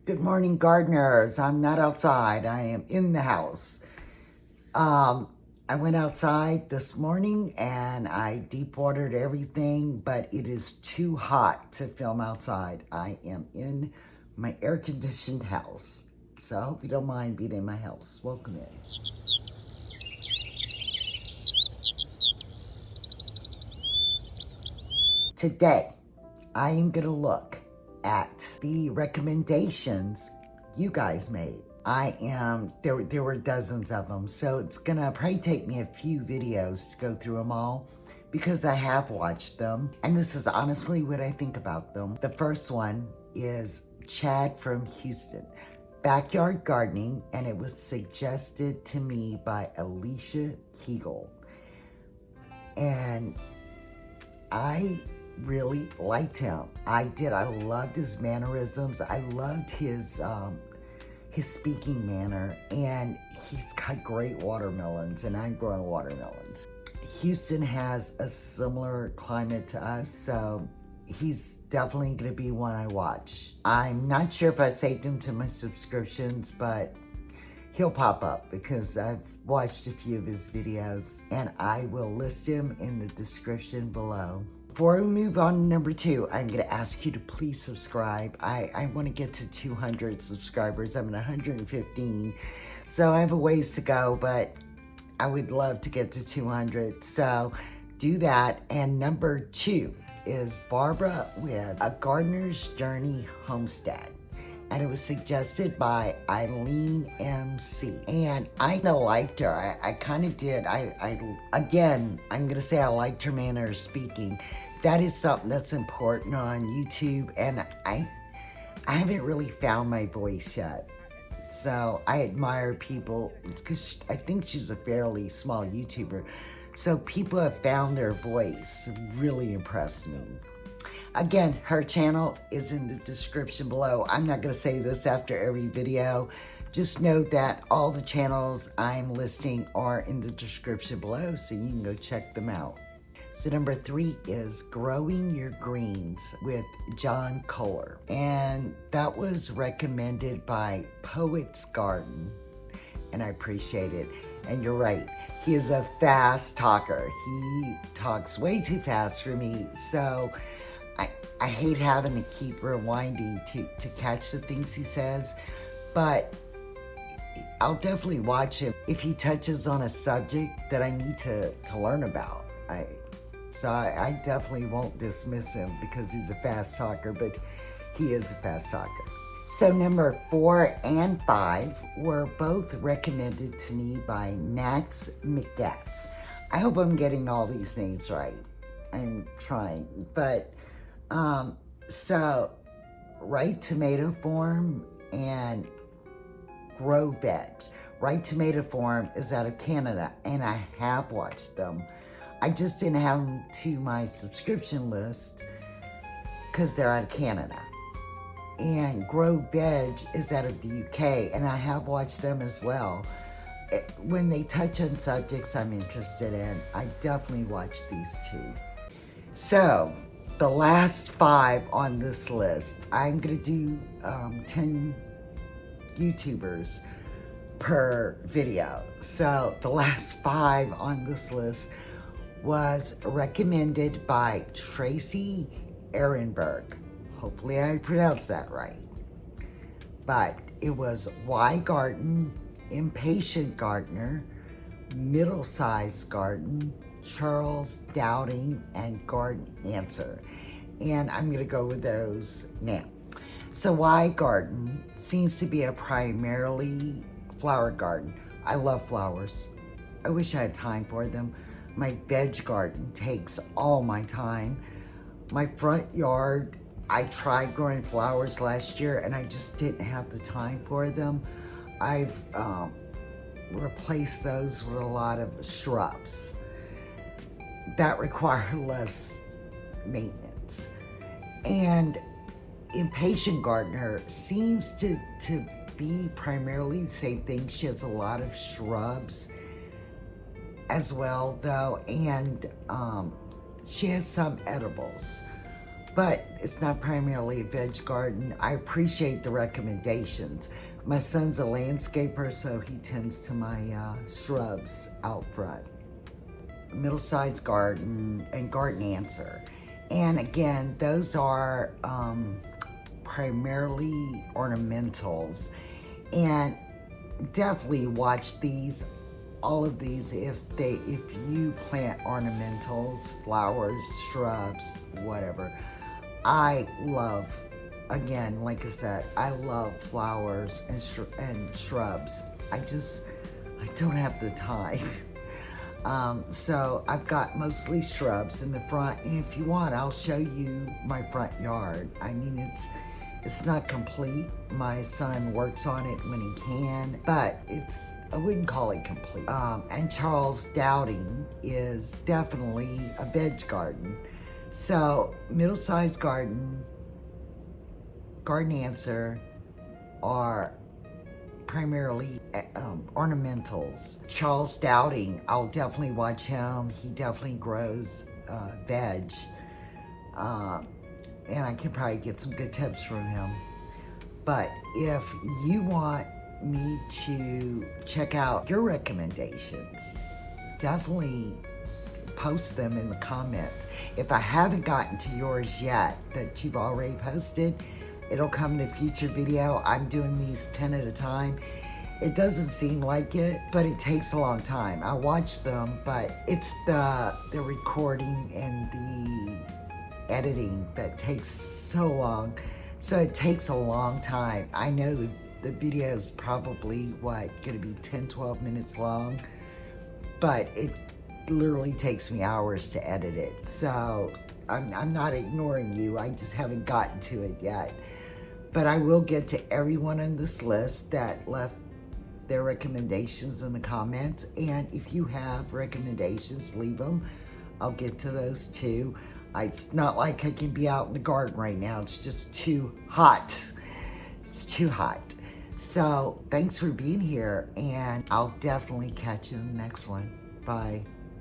Good morning, gardeners. I'm not outside. I am in the house. I went outside this morning and I deep watered everything, but it is too hot to film outside. I am in my air conditioned house. So I hope you don't mind being in my house. Welcome in. Today, I am going to look at the recommendations you guys made. There were dozens of them, so it's going to probably take me a few videos to go through them all because I have watched them, and this is honestly what I think about them. The first one is Chad from Houston, Backyard Gardening, and it was suggested to me by Alicia Kegel. And I really liked him. I did. I loved his mannerisms. I loved his speaking manner, and he's got great watermelons, and I'm growing watermelons. Houston has a similar climate to us, so he's definitely going to be one I watch. I'm not sure if I saved him to my subscriptions, but he'll pop up because I've watched a few of his videos, and I will list him in the description below. Before we move on to number 2, I'm going to ask you to please subscribe. I want to get to 200 subscribers. I'm at 115, so I have a ways to go, but I would love to get to 200, so do that. And number 2 is Barbara with A Gardener's Journey Homestead, and it was suggested by Eileen MC. And I kind of liked her. I kind of did. Again, I'm going to say I liked her manner of speaking. That is something that's important on YouTube, and I haven't really found my voice yet. So I admire people, because I think she's a fairly small YouTuber. So people have found their voice. It really impressed me. Again, her channel is in the description below. I'm not going to say this after every video. Just note that all the channels I'm listing are in the description below, so you can go check them out. So number 3 is Growing Your Greens with John Kohler. And that was recommended by Poet's Garden, and I appreciate it. And you're right, he is a fast talker. He talks way too fast for me, so I hate having to keep rewinding to catch the things he says, but I'll definitely watch him if he touches on a subject that I need to learn about. So I definitely won't dismiss him because he's a fast talker, but he is a fast talker. So number 4 and 5 were both recommended to me by Max McGatz. I hope I'm getting all these names right. I'm trying, but so Right Tomato Farm and Grow Veg. Right Tomato Farm is out of Canada, and I have watched them. I just didn't have them to my subscription list because they're out of Canada. And Grow Veg is out of the UK, and I have watched them as well. When they touch on subjects I'm interested in, I definitely watch these 2. So the last 5 on this list, I'm going to do 10 YouTubers per video. So the last 5 on this list was recommended by Tracy Ehrenberg. Hopefully I pronounced that right. But it was Why Garden, Impatient Gardener, Middle Sized Garden, Charles Dowding, and Garden Answer. And I'm going to go with those now. So Why Garden seems to be a primarily flower garden. I love flowers. I wish I had time for them. My veg garden takes all my time. My front yard, I tried growing flowers last year and I just didn't have the time for them. I've replaced those with a lot of shrubs that require less maintenance. And Impatient Gardener seems to be primarily the same thing. She has a lot of shrubs as well, though, and she has some edibles. but it's not primarily a veg garden. I appreciate the recommendations. My son's a landscaper, so he tends to my shrubs out front. Middle-sized garden and garden answer. And again, those are primarily ornamentals. And definitely watch these, all of these, if you plant ornamentals, flowers, shrubs, whatever. I love, again, like I said, I love flowers and shrubs. I don't have the time. So I've got mostly shrubs in the front, and if you want, I'll show you my front yard. I mean, it's not complete. My son works on it when he can, but I wouldn't call it complete. And Charles Dowding is definitely a veg garden. So middle-sized garden answer are primarily ornamentals. Charles Dowding, I'll definitely watch him. He definitely grows veg. And I can probably get some good tips from him. But if you want me to check out your recommendations, definitely post them in the comments. If I haven't gotten to yours yet that you've already posted, it'll come in a future video. I'm doing these 10 at a time. It doesn't seem like it, but it takes a long time. I watch them, but it's the recording and the editing that takes so long. So it takes a long time. I know the video is probably, gonna be 10, 12 minutes long, but it literally takes me hours to edit it. So I'm not ignoring you. I just haven't gotten to it yet. But I will get to everyone on this list that left their recommendations in the comments. And if you have recommendations, leave them. I'll get to those too. It's not like I can be out in the garden right now. It's just too hot. It's too hot. So thanks for being here, and I'll definitely catch you in the next one. Bye.